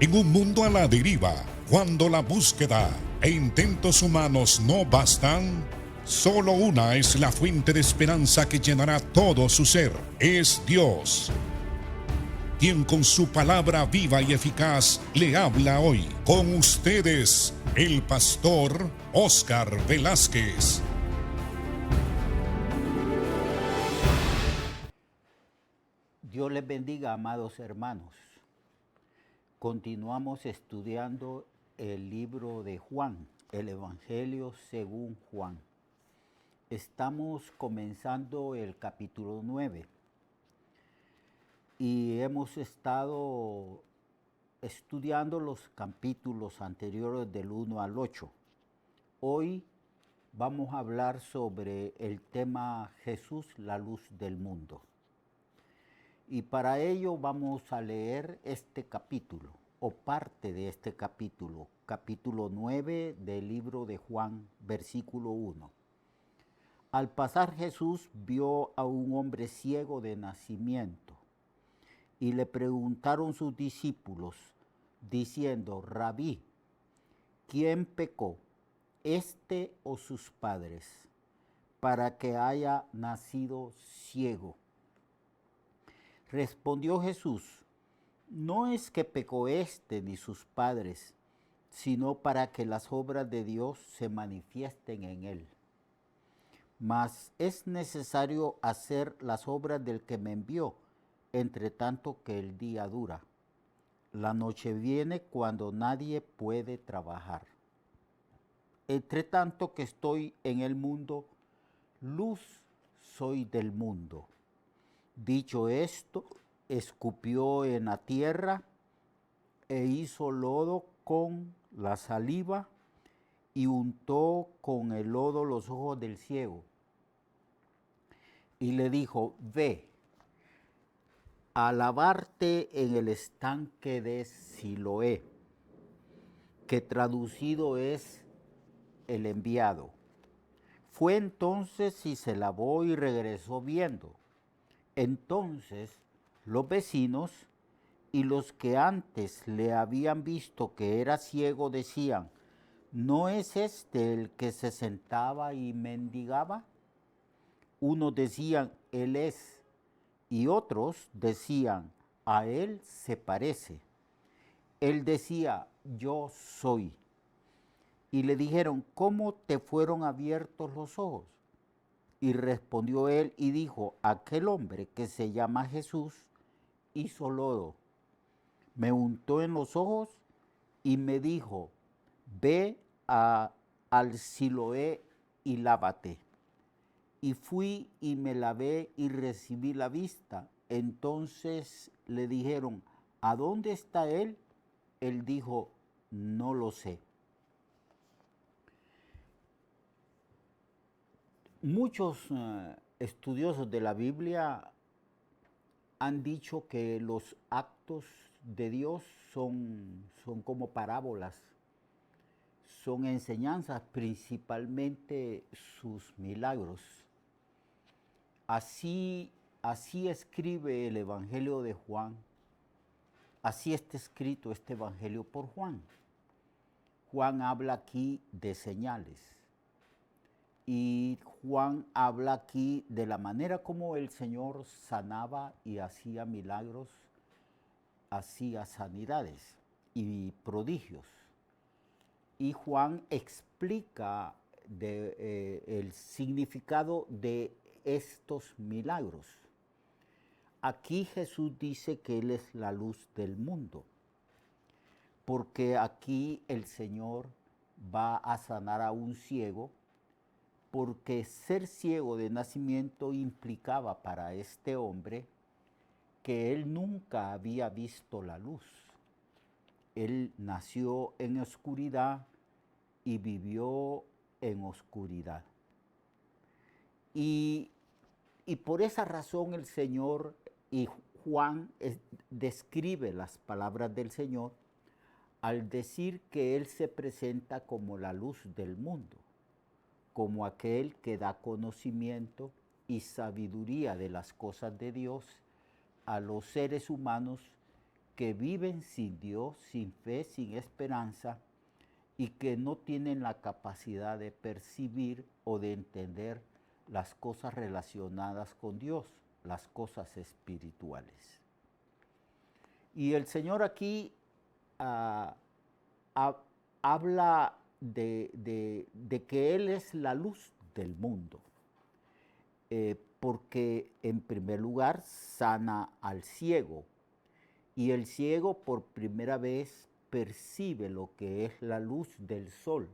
En un mundo a la deriva, cuando la búsqueda e intentos humanos no bastan, solo una es la fuente de esperanza que llenará todo su ser. Es Dios, quien con su palabra viva y eficaz le habla hoy. Con ustedes, el pastor Óscar Velázquez. Dios les bendiga, amados hermanos. Continuamos estudiando el libro de Juan, el Evangelio según Juan. Estamos comenzando el capítulo 9 y hemos estado estudiando los capítulos anteriores del 1 al 8. Hoy vamos a hablar sobre el tema Jesús, la luz del mundo. Y para ello vamos a leer este capítulo, o parte de este capítulo, capítulo 9 del libro de Juan, versículo 1. Al pasar Jesús vio a un hombre ciego de nacimiento, y le preguntaron sus discípulos, diciendo, Rabí, ¿quién pecó, este o sus padres, para que haya nacido ciego? Respondió Jesús, no es que pecó éste ni sus padres, sino para que las obras de Dios se manifiesten en él. Mas es necesario hacer las obras del que me envió, entre tanto que el día dura. La noche viene cuando nadie puede trabajar. Entre tanto que estoy en el mundo, luz soy del mundo. Dicho esto, escupió en la tierra e hizo lodo con la saliva y untó con el lodo los ojos del ciego. Y le dijo, ve, a lavarte en el estanque de Siloé, que traducido es el enviado. Fue entonces y se lavó y regresó viendo. Entonces los vecinos y los que antes le habían visto que era ciego decían, ¿no es este el que se sentaba y mendigaba? Unos decían, él es, y otros decían, a él se parece. Él decía, yo soy. Y le dijeron, ¿cómo te fueron abiertos los ojos? Y respondió él y dijo, aquel hombre que se llama Jesús hizo lodo, me untó en los ojos y me dijo, ve al Siloé y lávate. Y fui y me lavé y recibí la vista. Entonces le dijeron, ¿a dónde está él? Él dijo, no lo sé. Muchos estudiosos de la Biblia han dicho que los actos de Dios son como parábolas, son enseñanzas, principalmente sus milagros. Así escribe el Evangelio de Juan, así está escrito este Evangelio por Juan. Juan habla aquí de señales. Y Juan habla aquí de la manera como el Señor sanaba y hacía milagros, hacía sanidades y prodigios. Y Juan explica el significado de estos milagros. Aquí Jesús dice que Él es la luz del mundo, porque aquí el Señor va a sanar a un ciego, porque ser ciego de nacimiento implicaba para este hombre que él nunca había visto la luz. Él nació en oscuridad y vivió en oscuridad. Y por esa razón el Señor y Juan describe las palabras del Señor al decir que Él se presenta como la luz del mundo, como aquel que da conocimiento y sabiduría de las cosas de Dios a los seres humanos que viven sin Dios, sin fe, sin esperanza y que no tienen la capacidad de percibir o de entender las cosas relacionadas con Dios, las cosas espirituales. Y el Señor aquí habla de que Él es la luz del mundo, porque en primer lugar sana al ciego, y el ciego por primera vez percibe lo que es la luz del sol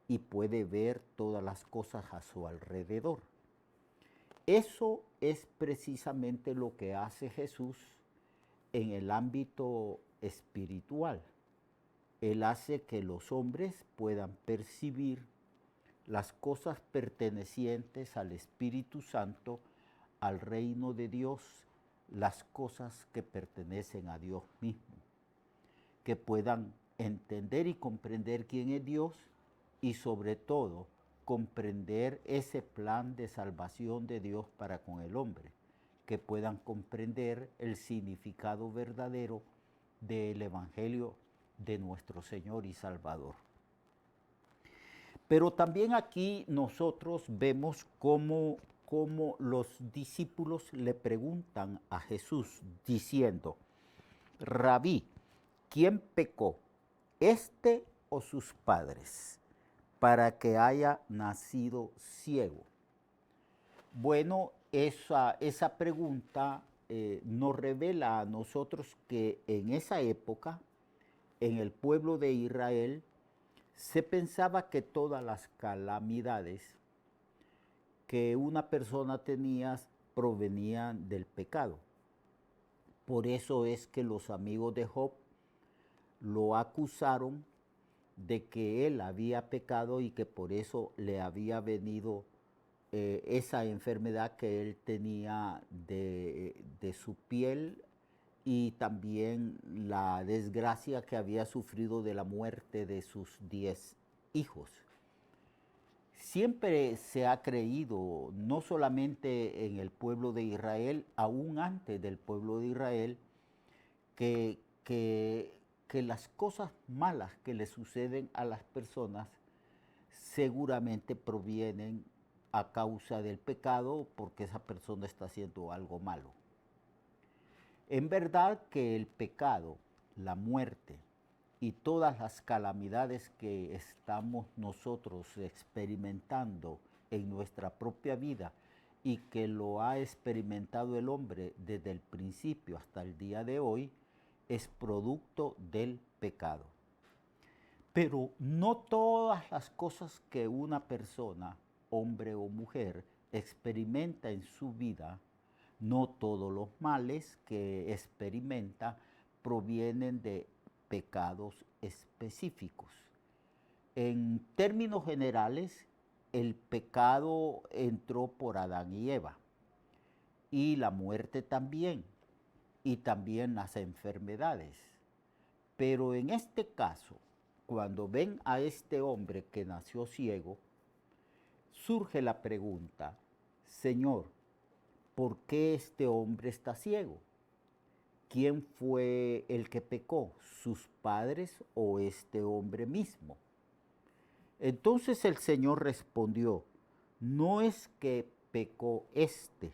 y puede ver todas las cosas a su alrededor. Eso es precisamente lo que hace Jesús en el ámbito espiritual. Él hace que los hombres puedan percibir las cosas pertenecientes al Espíritu Santo, al reino de Dios, las cosas que pertenecen a Dios mismo, que puedan entender y comprender quién es Dios y sobre todo comprender ese plan de salvación de Dios para con el hombre, que puedan comprender el significado verdadero del Evangelio de nuestro Señor y Salvador. Pero también aquí nosotros vemos cómo los discípulos le preguntan a Jesús diciendo, Rabí, ¿quién pecó, este o sus padres, para que haya nacido ciego? Bueno, esa pregunta nos revela a nosotros que en esa época, en el pueblo de Israel, se pensaba que todas las calamidades que una persona tenía provenían del pecado. Por eso es que los amigos de Job lo acusaron de que él había pecado y que por eso le había venido esa enfermedad que él tenía de su piel y también la desgracia que había sufrido de la muerte de sus 10 hijos. Siempre se ha creído, no solamente en el pueblo de Israel, aún antes del pueblo de Israel, que las cosas malas que le suceden a las personas seguramente provienen a causa del pecado porque esa persona está haciendo algo malo. En verdad que el pecado, la muerte y todas las calamidades que estamos nosotros experimentando en nuestra propia vida y que lo ha experimentado el hombre desde el principio hasta el día de hoy, es producto del pecado. Pero no todas las cosas que una persona, hombre o mujer, experimenta en su vida, no todos los males que experimenta provienen de pecados específicos. En términos generales, el pecado entró por Adán y Eva, y la muerte también, y también las enfermedades. Pero en este caso, cuando ven a este hombre que nació ciego, surge la pregunta, Señor, ¿por qué este hombre está ciego? ¿Quién fue el que pecó? ¿Sus padres o este hombre mismo? Entonces el Señor respondió, no es que pecó este,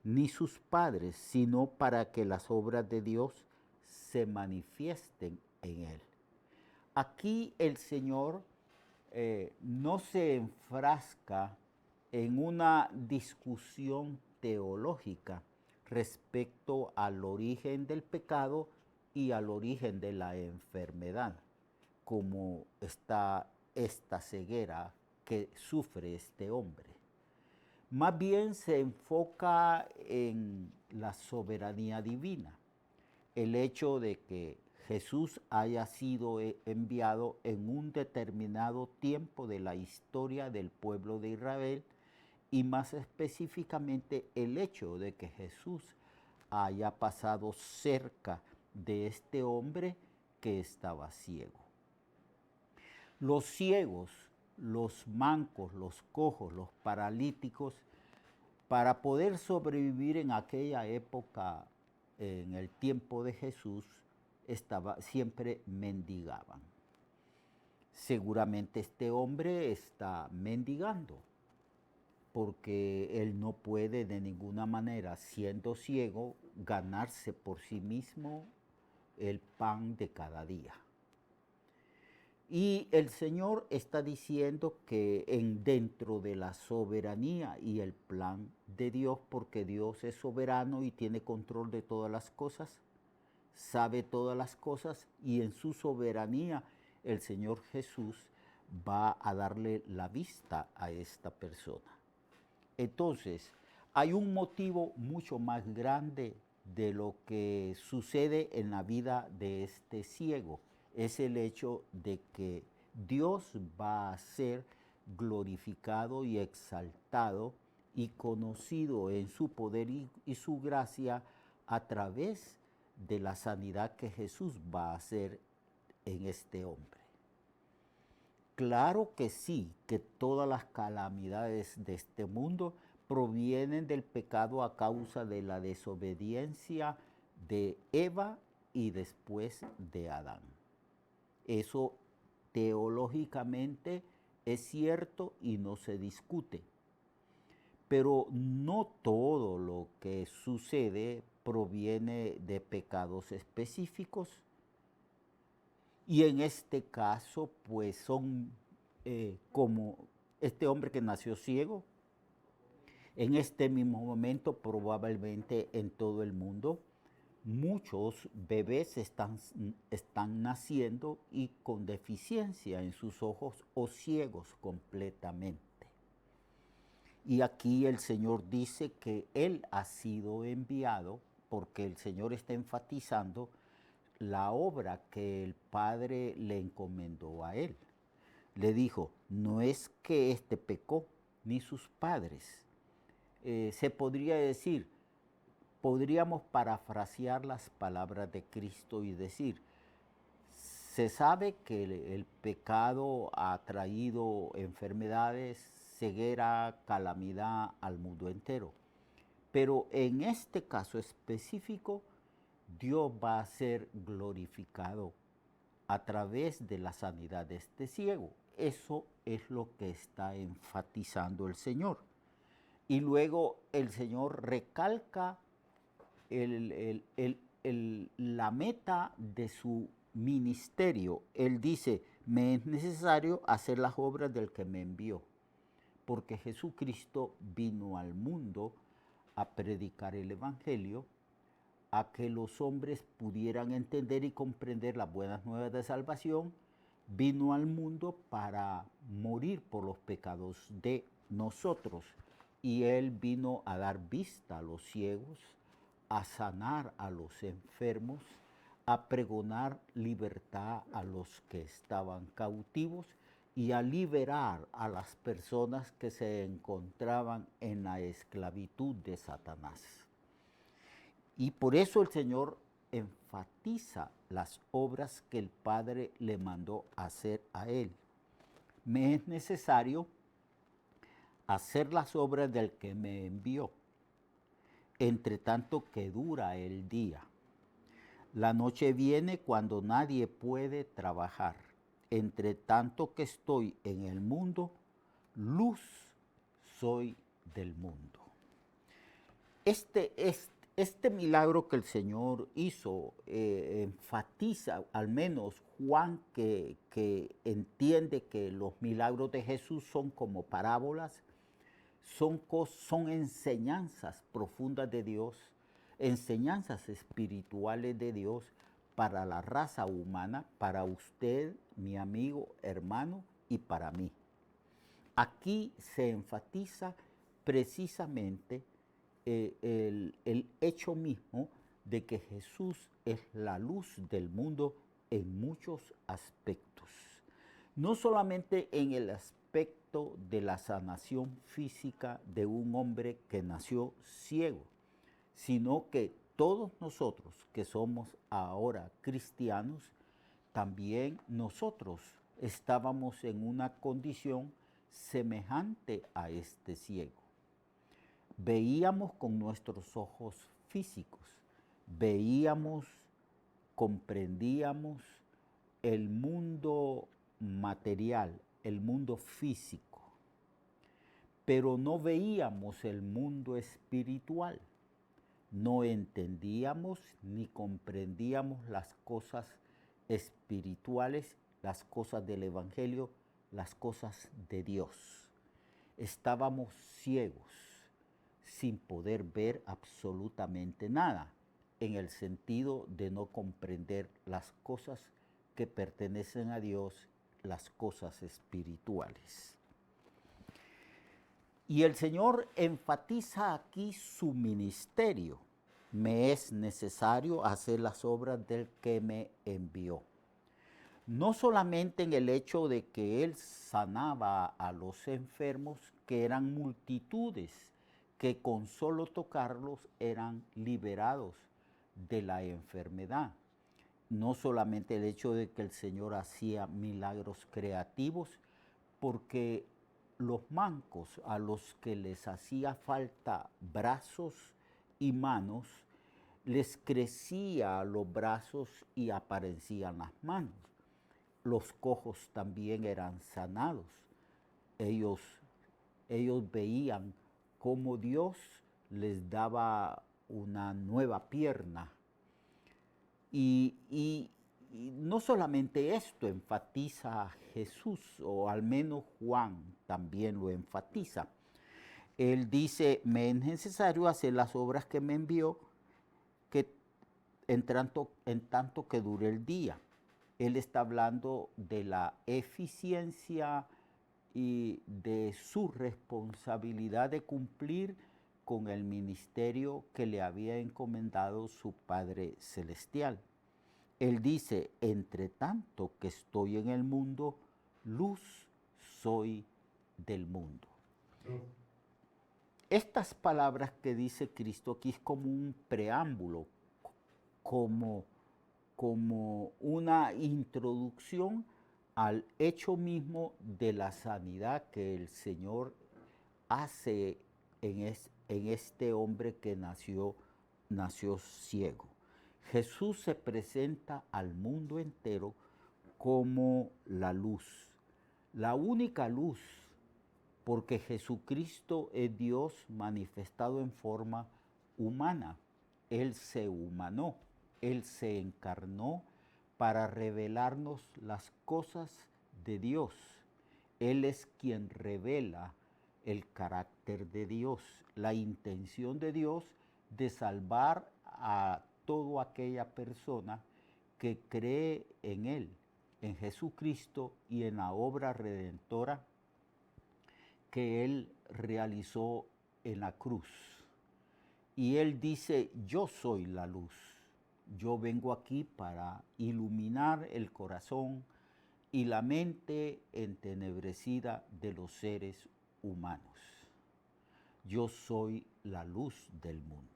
ni sus padres, sino para que las obras de Dios se manifiesten en él. Aquí el Señor no se enfrasca en una discusión teológica respecto al origen del pecado y al origen de la enfermedad, como está esta ceguera que sufre este hombre. Más bien se enfoca en la soberanía divina, el hecho de que Jesús haya sido enviado en un determinado tiempo de la historia del pueblo de Israel y más específicamente el hecho de que Jesús haya pasado cerca de este hombre que estaba ciego. Los ciegos, los mancos, los cojos, los paralíticos, para poder sobrevivir en aquella época en el tiempo de Jesús siempre mendigaban. Seguramente este hombre está mendigando, porque él no puede de ninguna manera, siendo ciego, ganarse por sí mismo el pan de cada día. Y el Señor está diciendo que dentro de la soberanía y el plan de Dios, porque Dios es soberano y tiene control de todas las cosas, sabe todas las cosas, y en su soberanía el Señor Jesús va a darle la vista a esta persona. Entonces, hay un motivo mucho más grande de lo que sucede en la vida de este ciego. Es el hecho de que Dios va a ser glorificado y exaltado y conocido en su poder y su gracia a través de la sanidad que Jesús va a hacer en este hombre. Claro que sí, que todas las calamidades de este mundo provienen del pecado a causa de la desobediencia de Eva y después de Adán. Eso teológicamente es cierto y no se discute. Pero no todo lo que sucede proviene de pecados específicos. Y en este caso, pues son como este hombre que nació ciego. En este mismo momento, probablemente en todo el mundo, muchos bebés están naciendo y con deficiencia en sus ojos o ciegos completamente. Y aquí el Señor dice que Él ha sido enviado, porque el Señor está enfatizando la obra que el Padre le encomendó a Él. Le dijo, no es que éste pecó, ni sus padres. Se podría decir, podríamos parafrasear las palabras de Cristo y decir, se sabe que el pecado ha traído enfermedades, ceguera, calamidad al mundo entero. Pero en este caso específico, Dios va a ser glorificado a través de la sanidad de este ciego. Eso es lo que está enfatizando el Señor. Y luego el Señor recalca la meta de su ministerio. Él dice, me es necesario hacer las obras del que me envió, porque Jesucristo vino al mundo a predicar el Evangelio, a que los hombres pudieran entender y comprender las buenas nuevas de salvación. Vino al mundo para morir por los pecados de nosotros. Y Él vino a dar vista a los ciegos, a sanar a los enfermos, a pregonar libertad a los que estaban cautivos y a liberar a las personas que se encontraban en la esclavitud de Satanás. Y por eso el Señor enfatiza las obras que el Padre le mandó hacer a Él. Me es necesario hacer las obras del que me envió, entre tanto que dura el día. La noche viene cuando nadie puede trabajar. Entre tanto que estoy en el mundo, luz soy del mundo. Este milagro que el Señor hizo enfatiza, al menos Juan, que entiende que los milagros de Jesús son como parábolas, son enseñanzas profundas de Dios, enseñanzas espirituales de Dios para la raza humana, para usted, mi amigo, hermano, y para mí. Aquí se enfatiza precisamente el hecho mismo de que Jesús es la luz del mundo en muchos aspectos. No solamente en el aspecto de la sanación física de un hombre que nació ciego, sino que todos nosotros que somos ahora cristianos, también nosotros estábamos en una condición semejante a este ciego. Veíamos con nuestros ojos físicos, veíamos, comprendíamos el mundo material, el mundo físico, pero no veíamos el mundo espiritual. No entendíamos ni comprendíamos las cosas espirituales, las cosas del Evangelio, las cosas de Dios. Estábamos ciegos, sin poder ver absolutamente nada, en el sentido de no comprender las cosas que pertenecen a Dios, las cosas espirituales. Y el Señor enfatiza aquí su ministerio. Me es necesario hacer las obras del que me envió. No solamente en el hecho de que Él sanaba a los enfermos, que eran multitudes, que con solo tocarlos eran liberados de la enfermedad. No solamente el hecho de que el Señor hacía milagros creativos, porque los mancos a los que les hacía falta brazos y manos, les crecía los brazos y aparecían las manos. Los cojos también eran sanados. Ellos veían cómo Dios les daba una nueva pierna. Y no solamente esto enfatiza a Jesús, o al menos Juan también lo enfatiza. Él dice, me es necesario hacer las obras que me envió, que en tanto que dure el día. Él está hablando de la eficiencia y de su responsabilidad de cumplir con el ministerio que le había encomendado su Padre Celestial. Él dice, entre tanto que estoy en el mundo, luz soy del mundo. Estas palabras que dice Cristo aquí es como un preámbulo, como una introducción al hecho mismo de la sanidad que el Señor hace en este hombre que nació ciego. Jesús se presenta al mundo entero como la luz, la única luz, porque Jesucristo es Dios manifestado en forma humana. Él se humanó, Él se encarnó para revelarnos las cosas de Dios. Él es quien revela el carácter de Dios, la intención de Dios de salvar a toda aquella persona que cree en Él, en Jesucristo y en la obra redentora que Él realizó en la cruz. Y Él dice, yo soy la luz, yo vengo aquí para iluminar el corazón y la mente entenebrecida de los seres humanos. Yo soy la luz del mundo.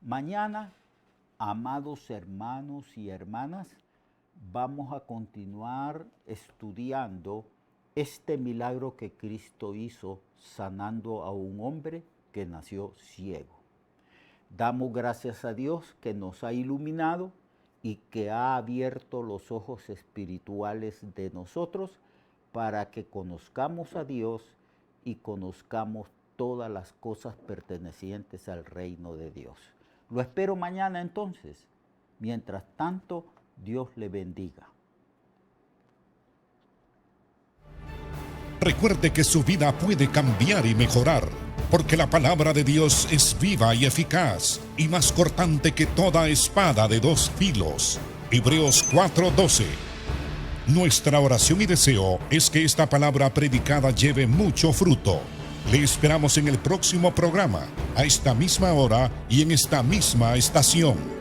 Mañana, amados hermanos y hermanas, vamos a continuar estudiando este milagro que Cristo hizo sanando a un hombre que nació ciego. Damos gracias a Dios que nos ha iluminado y que ha abierto los ojos espirituales de nosotros para que conozcamos a Dios y conozcamos todas las cosas pertenecientes al reino de Dios. Lo espero mañana entonces. Mientras tanto, Dios le bendiga. Recuerde que su vida puede cambiar y mejorar, porque la palabra de Dios es viva y eficaz, y más cortante que toda espada de dos filos. Hebreos 4:12. Nuestra oración y deseo es que esta palabra predicada lleve mucho fruto. Le esperamos en el próximo programa, a esta misma hora y en esta misma estación.